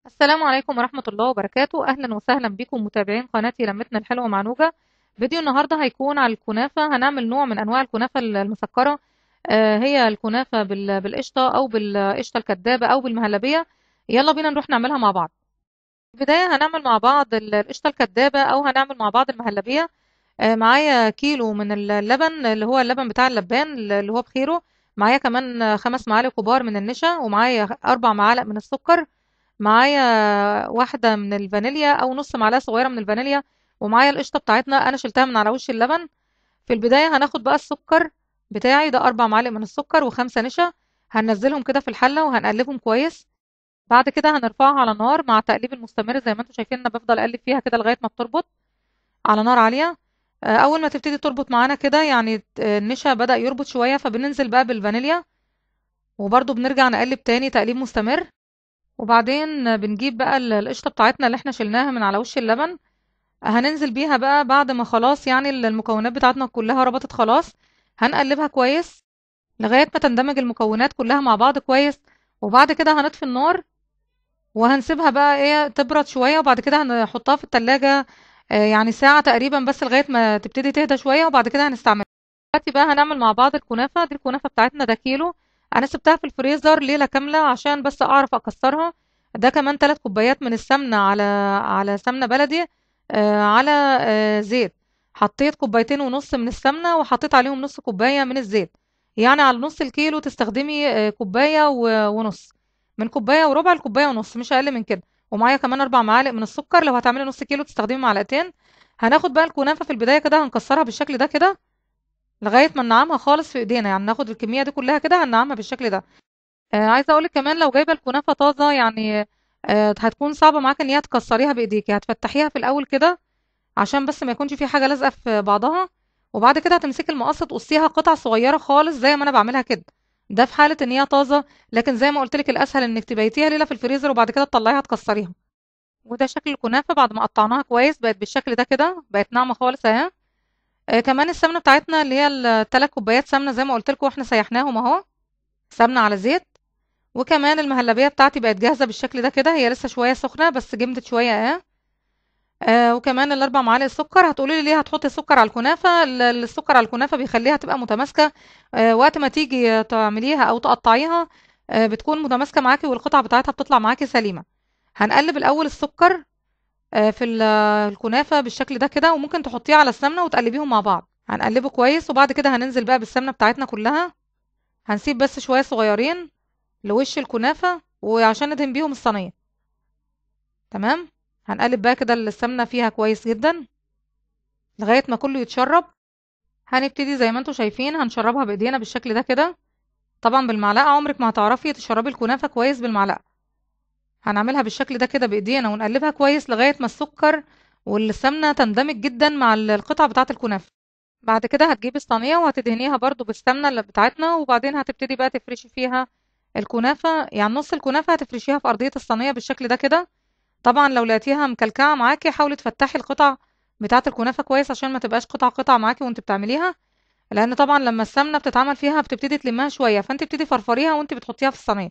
السلام عليكم ورحمة الله وبركاته. أهلا وسهلا بكم متابعين قناتي لمتنا الحلوة مع نوجة. فيديو النهاردة هيكون على الكنافة. هنعمل نوع من أنواع الكنافة المسكرة. هي الكنافة بالقشطة أو بالقشطة الكدابة أو بالمهلبية. يلا بينا نروح نعملها مع بعض. في البداية هنعمل مع بعض القشطة الكدابة أو هنعمل مع بعض المهلبية. معايا كيلو من اللبن اللي هو اللبن بتاع اللبان اللي هو بخيره. معايا كمان 5 معالق كبار من النشا، ومعايا 4 معالق من السكر. معايا واحدة من الفانيليا أو نص معلقة صغيرة من الفانيليا. ومعايا القشطة بتاعتنا أنا شلتها من على وش اللبن. في البداية هناخد بقى السكر بتاعي ده 4 معالق من السكر وخمسة نشا. هننزلهم كده في الحلة وهنقلبهم كويس. بعد كده هنرفعها على نار مع تقليب المستمر زي ما انتم شايفين، انا بفضل اقلب فيها كده لغاية ما بتربط على نار عالية. أول ما تبتدي تربط معانا كده يعني النشا بدأ يربط شوية، فبننزل بقى بالفانيليا. وبرضو بنرجع نقلب تاني تقليب مستمر. وبعدين بنجيب بقى القشطة بتاعتنا اللي احنا شلناها من على وش اللبن. هننزل بيها بقى بعد ما خلاص يعني المكونات بتاعتنا كلها ربطت خلاص. هنقلبها كويس لغاية ما تندمج المكونات كلها مع بعض كويس. وبعد كده هنطفي النار وهنسيبها بقى ايه تبرد شوية، وبعد كده هنحطها في التلاجة يعني ساعة تقريبا بس لغاية ما تبتدي تهدى شوية، وبعد كده هنستعملها. دلوقتي بقى هنعمل مع بعض الكنافة دي. الكنافة بتاعتنا ده كيلو. أنا سبتها في الفريزر ليلة كاملة عشان بس أعرف أكسرها. ده كمان 3 كوبايات من السمنة على سمنة بلدي، على زيت. حطيت 2.5 كوبايات من السمنة وحطيت عليهم نص كوباية من الزيت. يعني على نص الكيلو تستخدمي كوباية ونص. من كوباية وربع لكوباية ونص، مش أقل من كده. ومعايا كمان 4 معالق من السكر، لو هتعملي نص كيلو تستخدمي معلقتين. هناخد بقى الكنافة في البداية كده هنكسرها بالشكل ده كده لغاية ما ننعمها خالص في ايدينا، يعني ناخد الكمية دي كلها كده هننعمها بالشكل ده. عايزة اقولك كمان لو جايبة الكنافة طازة يعني هتكون صعبة معاك ان هي تكسريها بايديكي. هتفتحيها في الاول كده عشان بس ما يكونش في حاجة لازقة في بعضها. وبعد كده هتمسكي المقص تقصيها قطع صغيرة خالص زي ما انا بعملها كده. ده في حالة ان هي طازة. لكن زي ما قلت لك الاسهل انك تبيتيها ليلة في الفريزر وبعد كده تطلعيها تكسريها. وده شكل الكنافة بعد ما قطعناها كويس، بقت بالشكل ده كده، بقت ناعمة خالص اهي. كمان السمنة بتاعتنا اللي هي ال3 كوبايات سمنة زي ما قلت لكم واحنا سيحناهم اهو، سمنة على زيت. وكمان المهلبية بتاعتي بقت جاهزة بالشكل ده كده، هي لسه شوية سخنة بس جمدت شوية اهي. وكمان ال4 معالق سكر. هتقولي لي ليه هتحطي سكر على الكنافة؟ السكر على الكنافة بيخليها تبقى متماسكة. وقت ما تيجي تعمليها او تقطعيها بتكون متماسكة معاكي والقطع بتاعتها بتطلع معاكي سليمة. هنقلب الاول السكر في الكنافة بالشكل ده كده، وممكن تحطيه على السمنة وتقلبيهم مع بعض. هنقلبه كويس وبعد كده هننزل بقى بالسمنة بتاعتنا كلها. هنسيب بس شوية صغيرين لوش الكنافة وعشان ندهن بيهم الصينية. تمام. هنقلب بقى كده السمنة فيها كويس جدا لغاية ما كله يتشرب. هنبتدي زي ما انتوا شايفين هنشربها بايدينا بالشكل ده كده. طبعا بالمعلقة عمرك ما هتعرفي تشربي الكنافة كويس بالمعلقة. هنعملها بالشكل ده كده بايدينا ونقلبها كويس لغاية ما السكر والسمنة تندمج جدا مع القطعة بتاعة الكنافة. بعد كده هتجيبي الصينية وهتدهنيها برضو بالسمنة اللي بتاعتنا، وبعدين هتبتدي بقى تفرشي فيها الكنافة. يعني نص الكنافة هتفرشيها في أرضية الصينية بالشكل ده كده. طبعا لو لقيتيها مكلكعة معاكي حاولي تفتحي القطع بتاعة الكنافة كويس عشان ما تبقاش قطع قطع معاكي وانت بتعمليها. لأن طبعا لما السمنة بتتعمل فيها بتبتدي تلمها شوية، فانت بتبتدي فرفريها وانت بتحطيها في الصينية.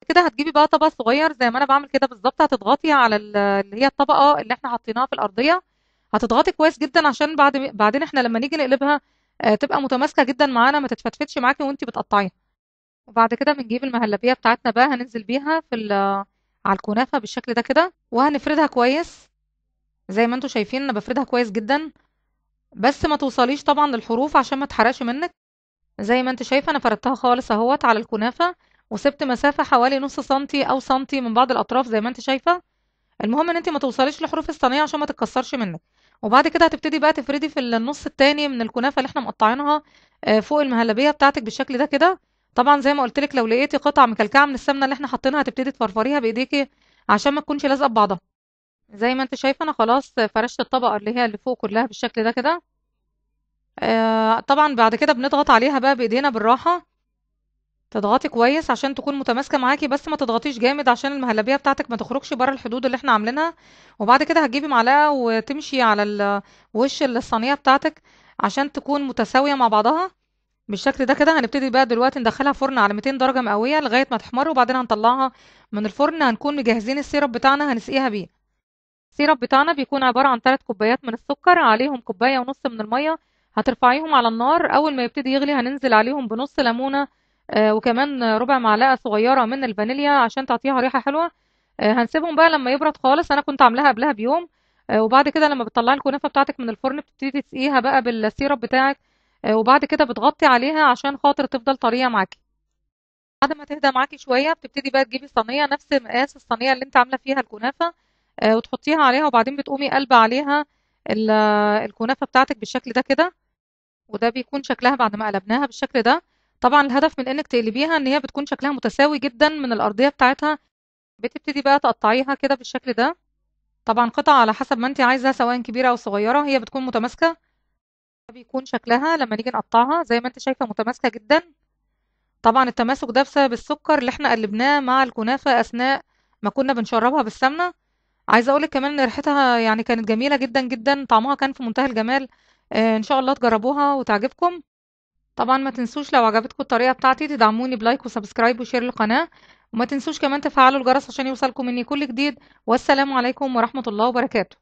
كده هتجيبي بقى طبق صغير زي ما انا بعمل كده بالظبط. هتضغطي على اللي هي الطبقة اللي احنا حاطيناها في الأرضية. هتضغطي كويس جدا عشان بعدين احنا لما نيجي نقلبها تبقى متماسكة جدا معانا، ما تتفتفتش معاكي وانت بتقطعيها. وبعد كده بنجيب المهلبية بتاعتنا بقى هننزل بيها على الكنافة بالشكل ده كده وهنفردها كويس. زي ما انتوا شايفين انا بفردها كويس جدا، بس ما توصليش طبعا للحروف عشان ما تحرقش منك. زي ما انت شايفة انا فردتها خالص اهوت على الكنافة، وسبت مسافة حوالي نص سنتي او سنتي من بعض الاطراف زي ما انت شايفة. المهم ان انت ما توصليش لحروف الصينيه عشان ما تتكسرش منك. وبعد كده هتبتدي بقى تفردي في النص التاني من الكنافه اللي احنا مقطعينها فوق المهلبيه بتاعتك بالشكل ده كده. طبعا زي ما قلت لك لو لقيتي قطع مكلكعه من السمنه اللي احنا حاطينها هتبتدي تفرفريها بايديكي عشان ما تكونش لازقه ببعضها. زي ما انت شايفه انا خلاص فرشت الطبقه اللي هي اللي فوق كلها بالشكل ده كده. طبعا بعد كده بنضغط عليها بقى بايدينا بالراحه. تضغطي كويس عشان تكون متماسكة معاكي، بس ما تضغطيش جامد عشان المهلبية بتاعتك ما تخرجش بره الحدود اللي احنا عاملينها. وبعد كده هتجيبي معلقة وتمشي على وش الصينية بتاعتك عشان تكون متساوية مع بعضها. بالشكل ده كده هنبتدي بقى دلوقتي ندخلها فرن على 200 درجة مئوية لغاية ما تحمر، وبعدين هنطلعها من الفرن. هنكون مجهزين السيرب بتاعنا هنسقيها بيه. السيرب بتاعنا بيكون عبارة عن 3 كوبايات من السكر، عليهم كوباية ونص من المية. هترفعيهم على النار، أول ما يبتدي يغلي هننزل عليهم بنص ليمونة، وكمان ربع معلقة صغيرة من الفانيليا عشان تعطيها ريحة حلوة. هنسيبهم بقى لما يبرد خالص. أنا كنت عاملاها قبلها بيوم. وبعد كده لما بتطلعي الكنافة بتاعتك من الفرن بتبتدي تسقيها بقى بالسيرب بتاعك. وبعد كده بتغطي عليها عشان خاطر تفضل طرية معاكي. بعد ما تهدى معاكي شوية بتبتدي بقى تجيبي صينية نفس مقاس الصينية اللي انت عاملة فيها الكنافة، وتحطيها عليها، وبعدين بتقومي قلبة عليها الكنافة بتاعتك بالشكل ده كده. وده بيكون شكلها بعد ما قلبناها بالشكل ده. طبعا الهدف من انك تقلبيها ان هي بتكون شكلها متساوي جدا من الأرضية بتاعتها. بتبتدي بقى تقطعيها كده بالشكل ده. طبعا قطع على حسب ما انت عايزة، سواء كبيرة او صغيرة، هي بتكون متماسكة. ده بيكون شكلها لما نيجي نقطعها زي ما انت شايفة متماسكة جدا. طبعا التماسك ده بسبب السكر اللي احنا قلبناه مع الكنافة أثناء ما كنا بنشربها بالسمنة. عايزة أقولك كمان إن ريحتها يعني كانت جميلة جدا جدا، طعمها كان في منتهى الجمال. إن شاء الله تجربوها وتعجبكم. طبعا ما تنسوش لو عجبتكم الطريقة بتاعتي تدعموني بلايك وسبسكرايب وشير للقناة. وما تنسوش كمان تفعلوا الجرس عشان يوصلكم مني كل جديد. والسلام عليكم ورحمة الله وبركاته.